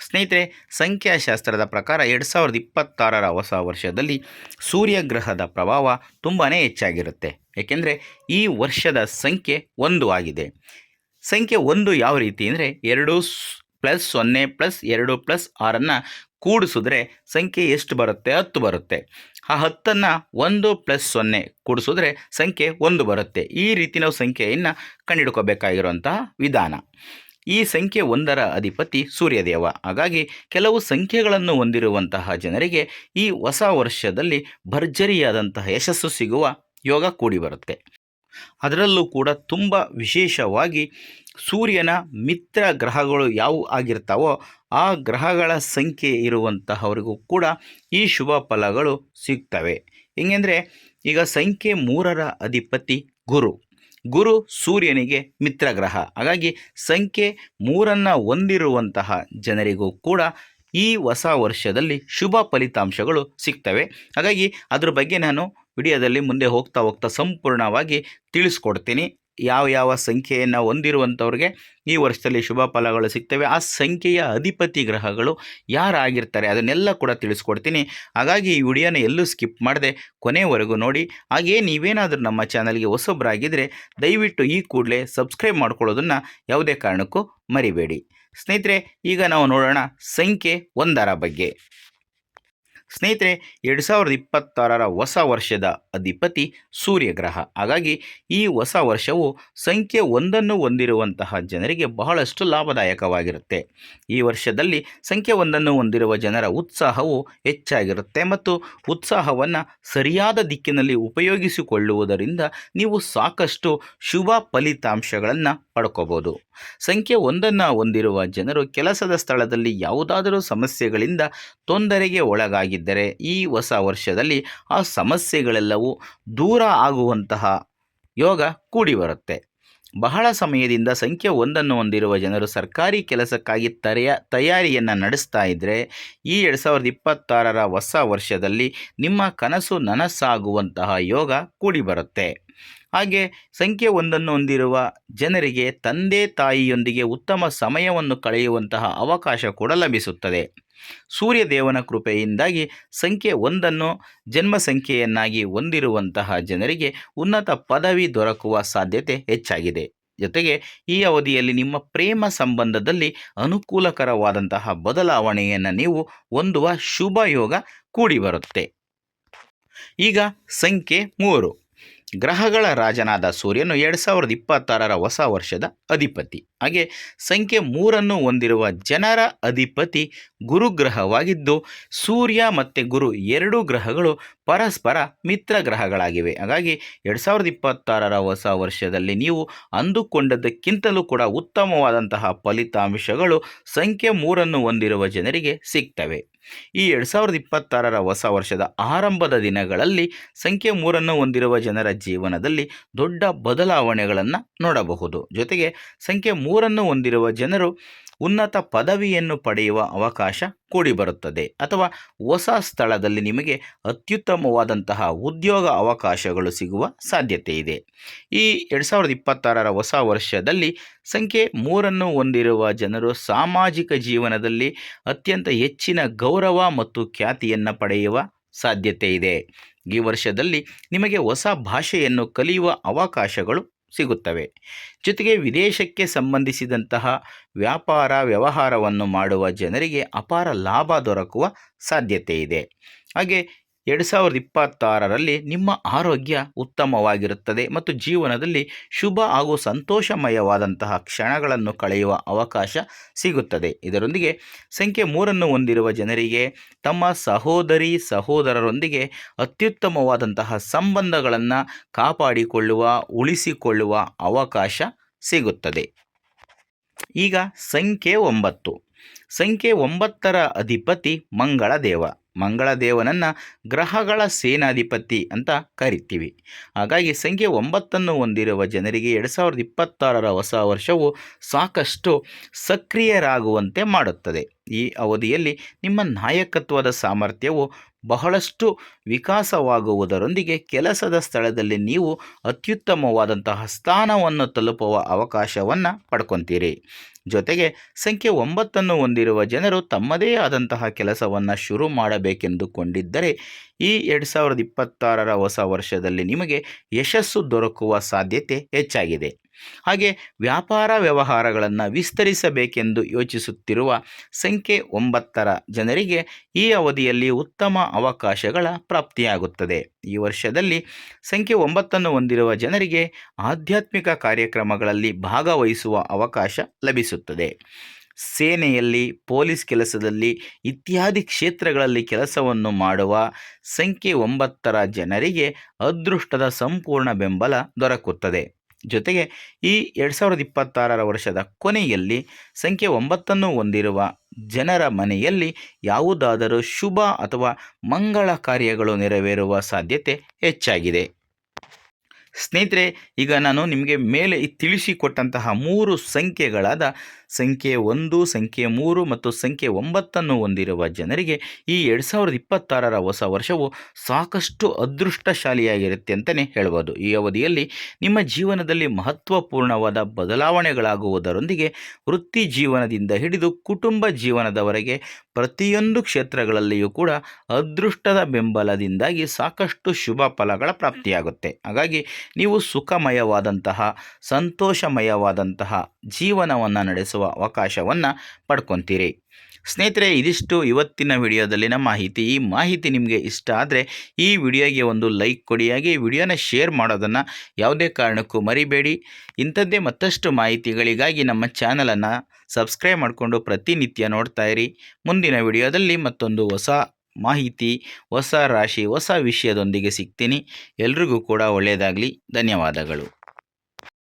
ಸ್ನೇಹಿತರೆ, ಸಂಖ್ಯಾಶಾಸ್ತ್ರದ ಪ್ರಕಾರ 2026ರ ಹೊಸ ವರ್ಷದಲ್ಲಿ ಸೂರ್ಯಗ್ರಹದ ಪ್ರಭಾವ ತುಂಬಾ ಹೆಚ್ಚಾಗಿರುತ್ತೆ. ಏಕೆಂದರೆ ಈ ವರ್ಷದ ಸಂಖ್ಯೆ 1 ಆಗಿದೆ. ಸಂಖ್ಯೆ 1 ಯಾವ ರೀತಿ ಅಂದರೆ 2+0+2+6 ಕೂಡಿಸಿದ್ರೆ ಸಂಖ್ಯೆ ಎಷ್ಟು ಬರುತ್ತೆ? 10 ಬರುತ್ತೆ. ಆ 10ನ್ನು 1+0 ಕೂಡಿಸಿದ್ರೆ ಸಂಖ್ಯೆ 1 ಬರುತ್ತೆ. ಈ ರೀತಿ ನಾವು ಸಂಖ್ಯೆಯನ್ನು ಕಂಡುಹಿಡ್ಕೋಬೇಕಾಗಿರುವಂತಹ ವಿಧಾನ. ಈ ಸಂಖ್ಯೆ 1ರ ಅಧಿಪತಿ ಸೂರ್ಯದೇವ. ಹಾಗಾಗಿ ಕೆಲವು ಸಂಖ್ಯೆಗಳನ್ನು ಹೊಂದಿರುವಂತಹ ಜನರಿಗೆ ಈ ಹೊಸ ವರ್ಷದಲ್ಲಿ ಭರ್ಜರಿಯಾದಂತಹ ಯಶಸ್ಸು ಸಿಗುವ ಯೋಗ ಕೂಡಿ ಬರುತ್ತೆ. ಅದರಲ್ಲೂ ಕೂಡ ತುಂಬ ವಿಶೇಷವಾಗಿ ಸೂರ್ಯನ ಮಿತ್ರ ಗ್ರಹಗಳು ಯಾವುವು ಆಗಿರ್ತಾವೋ ಆ ಗ್ರಹಗಳ ಸಂಖ್ಯೆ ಇರುವಂತಹವರಿಗೂ ಕೂಡ ಈ ಶುಭ ಫಲಗಳು ಸಿಗ್ತವೆ. ಹೆಂಗೆಂದರೆ ಈಗ ಸಂಖ್ಯೆ 3ರ ಅಧಿಪತಿ ಗುರು ಸೂರ್ಯನಿಗೆ ಮಿತ್ರ ಗ್ರಹ. ಹಾಗಾಗಿ ಸಂಖ್ಯೆ 3ನ್ನು ಹೊಂದಿರುವಂತಹ ಜನರಿಗೂ ಕೂಡ ಈ ಹೊಸ ವರ್ಷದಲ್ಲಿ ಶುಭ ಫಲಿತಾಂಶಗಳು ಸಿಗ್ತವೆ. ಹಾಗಾಗಿ ಅದ್ರ ಬಗ್ಗೆ ನಾನು ವಿಡಿಯೋದಲ್ಲಿ ಮುಂದೆ ಹೋಗ್ತಾ ಸಂಪೂರ್ಣವಾಗಿ ತಿಳಿಸ್ಕೊಡ್ತೀನಿ. ಯಾವ ಸಂಖ್ಯೆಯನ್ನು ಹೊಂದಿರುವಂಥವ್ರಿಗೆ ಈ ವರ್ಷದಲ್ಲಿ ಶುಭ ಫಲಗಳು ಸಿಗ್ತವೆ, ಆ ಸಂಖ್ಯೆಯ ಅಧಿಪತಿ ಗ್ರಹಗಳು ಯಾರಾಗಿರ್ತಾರೆ ಅದನ್ನೆಲ್ಲ ಕೂಡ ತಿಳಿಸ್ಕೊಡ್ತೀನಿ. ಹಾಗಾಗಿ ಈ ವಿಡಿಯೋನ ಎಲ್ಲೂ ಸ್ಕಿಪ್ ಮಾಡದೆ ಕೊನೆವರೆಗೂ ನೋಡಿ. ಹಾಗೆಯೇ ನೀವೇನಾದರೂ ನಮ್ಮ ಚಾನಲ್ಗೆ ಹೊಸಬರಾಗಿದ್ದರೆ ದಯವಿಟ್ಟು ಈ ಕೂಡಲೇ ಸಬ್ಸ್ಕ್ರೈಬ್ ಮಾಡ್ಕೊಳ್ಳೋದನ್ನು ಯಾವುದೇ ಕಾರಣಕ್ಕೂ ಮರಿಬೇಡಿ. ಸ್ನೇಹಿತರೆ, ಈಗ ನಾವು ನೋಡೋಣ ಸಂಖ್ಯೆ 1ರ ಬಗ್ಗೆ. ಸ್ನೇಹಿತರೆ, 2026ರ ಹೊಸ ವರ್ಷದ ಅಧಿಪತಿ ಸೂರ್ಯಗ್ರಹ. ಹಾಗಾಗಿ ಈ ಹೊಸ ವರ್ಷವು ಸಂಖ್ಯೆ 1ನ್ನು ಹೊಂದಿರುವಂತಹ ಜನರಿಗೆ ಬಹಳಷ್ಟು ಲಾಭದಾಯಕವಾಗಿರುತ್ತೆ. ಈ ವರ್ಷದಲ್ಲಿ ಸಂಖ್ಯೆ 1ನ್ನು ಹೊಂದಿರುವ ಜನರ ಉತ್ಸಾಹವು ಹೆಚ್ಚಾಗಿರುತ್ತೆ ಮತ್ತು ಉತ್ಸಾಹವನ್ನು ಸರಿಯಾದ ದಿಕ್ಕಿನಲ್ಲಿ ಉಪಯೋಗಿಸಿಕೊಳ್ಳುವುದರಿಂದ ನೀವು ಸಾಕಷ್ಟು ಶುಭ ಫಲಿತಾಂಶಗಳನ್ನು ಪಡ್ಕೋಬೋದು. ಸಂಖ್ಯೆ 1ನ್ನು ಹೊಂದಿರುವ ಜನರು ಕೆಲಸದ ಸ್ಥಳದಲ್ಲಿ ಯಾವುದಾದರೂ ಸಮಸ್ಯೆಗಳಿಂದ ತೊಂದರೆಗೆ ಒಳಗಾಗಿದ್ದರೆ ಈ ಹೊಸ ವರ್ಷದಲ್ಲಿ ಆ ಸಮಸ್ಯೆಗಳೆಲ್ಲವೂ ದೂರ ಆಗುವಂತಹ ಯೋಗ ಕೂಡಿ ಬರುತ್ತೆ. ಬಹಳ ಸಮಯದಿಂದ ಸಂಖ್ಯೆ 1ನ್ನು ಹೊಂದಿರುವ ಜನರು ಸರ್ಕಾರಿ ಕೆಲಸಕ್ಕಾಗಿ ತಯಾರಿಯನ್ನು ನಡೆಸ್ತಾ ಇದ್ದರೆ ಈ 2026ರ ಹೊಸ ವರ್ಷದಲ್ಲಿ ನಿಮ್ಮ ಕನಸು ನನಸಾಗುವಂತಹ ಯೋಗ ಕೂಡಿ ಬರುತ್ತೆ. ಹಾಗೆ ಸಂಖ್ಯೆ 1ನ್ನು ಹೊಂದಿರುವ ಜನರಿಗೆ ತಂದೆ ತಾಯಿಯೊಂದಿಗೆ ಉತ್ತಮ ಸಮಯವನ್ನು ಕಳೆಯುವಂತಹ ಅವಕಾಶ ಕೂಡ ಲಭಿಸುತ್ತದೆ. ಸೂರ್ಯದೇವನ ಕೃಪೆಯಿಂದಾಗಿ ಸಂಖ್ಯೆ 1ನ್ನು ಜನ್ಮ ಸಂಖ್ಯೆಯನ್ನಾಗಿ ಹೊಂದಿರುವಂತಹ ಜನರಿಗೆ ಉನ್ನತ ಪದವಿ ದೊರಕುವ ಸಾಧ್ಯತೆ ಹೆಚ್ಚಾಗಿದೆ. ಜೊತೆಗೆ ಈ ಅವಧಿಯಲ್ಲಿ ನಿಮ್ಮ ಪ್ರೇಮ ಸಂಬಂಧದಲ್ಲಿ ಅನುಕೂಲಕರವಾದಂತಹ ಬದಲಾವಣೆಯನ್ನು ನೀವು ಹೊಂದುವ ಶುಭ ಯೋಗ ಕೂಡಿ ಬರುತ್ತೆ. ಈಗ ಸಂಖ್ಯೆ 3. ಗ್ರಹಗಳ ರಾಜನಾದ ಸೂರ್ಯನು 2026ರ ಹೊಸ ವರ್ಷದ ಅಧಿಪತಿ. ಹಾಗೆ ಸಂಖ್ಯೆ 3ನ್ನು ಹೊಂದಿರುವ ಜನರ ಅಧಿಪತಿ ಗುರುಗ್ರಹವಾಗಿದ್ದು ಸೂರ್ಯ ಮತ್ತು ಗುರು ಎರಡೂ ಗ್ರಹಗಳು ಪರಸ್ಪರ ಮಿತ್ರ ಗ್ರಹಗಳಾಗಿವೆ. ಹಾಗಾಗಿ 2026ರ ಹೊಸ ವರ್ಷದಲ್ಲಿ ನೀವು ಅಂದುಕೊಂಡದ್ದಕ್ಕಿಂತಲೂ ಕೂಡ ಉತ್ತಮವಾದಂತಹ ಫಲಿತಾಂಶಗಳು ಸಂಖ್ಯೆ 3ನ್ನು ಹೊಂದಿರುವ ಜನರಿಗೆ ಸಿಗ್ತವೆ. ಈ 2026ರ ಹೊಸ ವರ್ಷದ ಆರಂಭದ ದಿನಗಳಲ್ಲಿ ಸಂಖ್ಯೆ 3ನ್ನು ಹೊಂದಿರುವ ಜನರ ಜೀವನದಲ್ಲಿ ದೊಡ್ಡ ಬದಲಾವಣೆಗಳನ್ನು ನೋಡಬಹುದು. ಜೊತೆಗೆ ಸಂಖ್ಯೆ 3ನ್ನು ಹೊಂದಿರುವ ಜನರು ಉನ್ನತ ಪದವಿಯನ್ನು ಪಡೆಯುವ ಅವಕಾಶ ಕೂಡಿ ಬರುತ್ತದೆ ಅಥವಾ ಹೊಸ ಸ್ಥಳದಲ್ಲಿ ನಿಮಗೆ ಅತ್ಯುತ್ತಮವಾದಂತಹ ಉದ್ಯೋಗ ಅವಕಾಶಗಳು ಸಿಗುವ ಸಾಧ್ಯತೆ ಇದೆ. ಈ 2026ರ ಹೊಸ ವರ್ಷದಲ್ಲಿ ಸಂಖ್ಯೆ 3ನ್ನು ಹೊಂದಿರುವ ಜನರು ಸಾಮಾಜಿಕ ಜೀವನದಲ್ಲಿ ಅತ್ಯಂತ ಹೆಚ್ಚಿನ ಗೌರವ ಮತ್ತು ಖ್ಯಾತಿಯನ್ನು ಪಡೆಯುವ ಸಾಧ್ಯತೆ ಇದೆ. ಈ ವರ್ಷದಲ್ಲಿ ನಿಮಗೆ ಹೊಸ ಭಾಷೆಯನ್ನು ಕಲಿಯುವ ಅವಕಾಶಗಳು ಸಿಗುತ್ತವೆ. ಜೊತೆಗೆ ವಿದೇಶಕ್ಕೆ ಸಂಬಂಧಿಸಿದಂತಹ ವ್ಯವಹಾರವನ್ನು ಮಾಡುವ ಜನರಿಗೆ ಅಪಾರ ಲಾಭ ದೊರಕುವ ಸಾಧ್ಯತೆ ಇದೆ. ಹಾಗೆ 2026ರಲ್ಲಿ ನಿಮ್ಮ ಆರೋಗ್ಯ ಉತ್ತಮವಾಗಿರುತ್ತದೆ ಮತ್ತು ಜೀವನದಲ್ಲಿ ಶುಭ ಹಾಗೂ ಸಂತೋಷಮಯವಾದಂತಹ ಕ್ಷಣಗಳನ್ನು ಕಳೆಯುವ ಅವಕಾಶ ಸಿಗುತ್ತದೆ. ಇದರೊಂದಿಗೆ ಸಂಖ್ಯೆ 3ನ್ನು ಹೊಂದಿರುವ ಜನರಿಗೆ ತಮ್ಮ ಸಹೋದರರೊಂದಿಗೆ ಅತ್ಯುತ್ತಮವಾದಂತಹ ಸಂಬಂಧಗಳನ್ನು ಉಳಿಸಿಕೊಳ್ಳುವ ಅವಕಾಶ ಸಿಗುತ್ತದೆ. ಈಗ ಸಂಖ್ಯೆ 9. ಸಂಖ್ಯೆ 9ರ ಅಧಿಪತಿ ಮಂಗಳದೇವನನ್ನು ಗ್ರಹಗಳ ಸೇನಾಧಿಪತಿ ಅಂತ ಕರಿತೀವಿ. ಹಾಗಾಗಿ ಸಂಖ್ಯೆ 9ನ್ನು ಹೊಂದಿರುವ ಜನರಿಗೆ 2026ರ ಹೊಸ ವರ್ಷವು ಸಾಕಷ್ಟು ಸಕ್ರಿಯರಾಗುವಂತೆ ಮಾಡುತ್ತದೆ. ಈ ಅವಧಿಯಲ್ಲಿ ನಿಮ್ಮ ನಾಯಕತ್ವದ ಸಾಮರ್ಥ್ಯವು ಬಹಳಷ್ಟು ವಿಕಾಸವಾಗುವುದರೊಂದಿಗೆ ಕೆಲಸದ ಸ್ಥಳದಲ್ಲಿ ನೀವು ಅತ್ಯುತ್ತಮವಾದಂತಹ ಸ್ಥಾನವನ್ನು ತಲುಪುವ ಅವಕಾಶವನ್ನು ಪಡ್ಕೊತೀರಿ. ಜೊತೆಗೆ ಸಂಖ್ಯೆ 9 ಹೊಂದಿರುವ ಜನರು ತಮ್ಮದೇ ಆದಂತಹ ಕೆಲಸವನ್ನು ಶುರು ಮಾಡಬೇಕೆಂದುಕೊಂಡಿದ್ದರೆ ಈ 2026 ಹೊಸ ವರ್ಷದಲ್ಲಿ ನಿಮಗೆ ಯಶಸ್ಸು ದೊರಕುವ ಸಾಧ್ಯತೆ ಹೆಚ್ಚಾಗಿದೆ. ಹಾಗೆ ವ್ಯಾಪಾರ ವ್ಯವಹಾರಗಳನ್ನು ವಿಸ್ತರಿಸಬೇಕೆಂದು ಯೋಚಿಸುತ್ತಿರುವ ಸಂಖ್ಯೆ 9 ಜನರಿಗೆ ಈ ಅವಧಿಯಲ್ಲಿ ಉತ್ತಮ ಅವಕಾಶಗಳ ಪ್ರಾಪ್ತಿಯಾಗುತ್ತದೆ. ಈ ವರ್ಷದಲ್ಲಿ ಸಂಖ್ಯೆ 9 ಹೊಂದಿರುವ ಜನರಿಗೆ ಆಧ್ಯಾತ್ಮಿಕ ಕಾರ್ಯಕ್ರಮಗಳಲ್ಲಿ ಭಾಗವಹಿಸುವ ಅವಕಾಶ ಲಭಿಸುತ್ತದೆ. ಸೇನೆಯಲ್ಲಿ, ಪೊಲೀಸ್ ಕೆಲಸದಲ್ಲಿ ಇತ್ಯಾದಿ ಕ್ಷೇತ್ರಗಳಲ್ಲಿ ಕೆಲಸವನ್ನು ಮಾಡುವ ಸಂಖ್ಯೆ 9 ಜನರಿಗೆ ಅದೃಷ್ಟದ ಸಂಪೂರ್ಣ ಬೆಂಬಲ ದೊರಕುತ್ತದೆ. ಜೊತೆಗೆ ಈ 2026 ವರ್ಷದ ಕೊನೆಯಲ್ಲಿ ಸಂಖ್ಯೆ 9 ಹೊಂದಿರುವ ಜನರ ಮನೆಯಲ್ಲಿ ಯಾವುದಾದರೂ ಶುಭ ಅಥವಾ ಮಂಗಳ ಕಾರ್ಯಗಳು ನೆರವೇರುವ ಸಾಧ್ಯತೆ ಹೆಚ್ಚಾಗಿದೆ. ಸ್ನೇಹಿತರೆ, ಈಗ ನಾನು ನಿಮಗೆ ಮೇಲೆ ತಿಳಿಸಿಕೊಟ್ಟಂತಹ 3 ಸಂಖ್ಯೆಗಳಾದ ಸಂಖ್ಯೆ 1, ಸಂಖ್ಯೆ 3 ಮತ್ತು ಸಂಖ್ಯೆ 9 ಹೊಂದಿರುವ ಜನರಿಗೆ ಈ 2026 ಹೊಸ ವರ್ಷವು ಸಾಕಷ್ಟು ಅದೃಷ್ಟಶಾಲಿಯಾಗಿರುತ್ತೆ ಅಂತಲೇ ಹೇಳ್ಬೋದು. ಈ ಅವಧಿಯಲ್ಲಿ ನಿಮ್ಮ ಜೀವನದಲ್ಲಿ ಮಹತ್ವಪೂರ್ಣವಾದ ಬದಲಾವಣೆಗಳಾಗುವುದರೊಂದಿಗೆ ವೃತ್ತಿ ಜೀವನದಿಂದ ಹಿಡಿದು ಕುಟುಂಬ ಜೀವನದವರೆಗೆ ಪ್ರತಿಯೊಂದು ಕ್ಷೇತ್ರಗಳಲ್ಲಿಯೂ ಕೂಡ ಅದೃಷ್ಟದ ಬೆಂಬಲದಿಂದಾಗಿ ಸಾಕಷ್ಟು ಶುಭ ಫಲಗಳ ಪ್ರಾಪ್ತಿಯಾಗುತ್ತೆ. ಹಾಗಾಗಿ ನೀವು ಸುಖಮಯವಾದಂತಹ, ಸಂತೋಷಮಯವಾದಂತಹ ಜೀವನವನ್ನು ನಡೆಸುವ ಅವಕಾಶವನ್ನು ಪಡ್ಕೊತೀರಿ. ಸ್ನೇಹಿತರೆ, ಇದಿಷ್ಟು ಇವತ್ತಿನ ವಿಡಿಯೋದಲ್ಲಿನ ಮಾಹಿತಿ. ಈ ಮಾಹಿತಿ ನಿಮಗೆ ಇಷ್ಟ ಆದರೆ ಈ ವಿಡಿಯೋಗೆ ಒಂದು ಲೈಕ್ ಕೊಡಿ. ಹಾಗೆ ಈ ವಿಡಿಯೋನ ಶೇರ್ ಮಾಡೋದನ್ನು ಯಾವುದೇ ಕಾರಣಕ್ಕೂ ಮರಿಬೇಡಿ. ಇಂಥದ್ದೇ ಮತ್ತಷ್ಟು ಮಾಹಿತಿಗಳಿಗಾಗಿ ನಮ್ಮ ಚಾನಲನ್ನು ಸಬ್ಸ್ಕ್ರೈಬ್ ಮಾಡಿಕೊಂಡು ಪ್ರತಿನಿತ್ಯ ನೋಡ್ತಾ ಇರಿ. ಮುಂದಿನ ವಿಡಿಯೋದಲ್ಲಿ ಮತ್ತೊಂದು ಹೊಸ ಮಾಹಿತಿ, ಹೊಸ ರಾಶಿ, ಹೊಸ ವಿಷಯದೊಂದಿಗೆ ಸಿಗ್ತೀನಿ. ಎಲ್ರಿಗೂ ಕೂಡ ಒಳ್ಳೆಯದಾಗಲಿ. ಧನ್ಯವಾದಗಳು.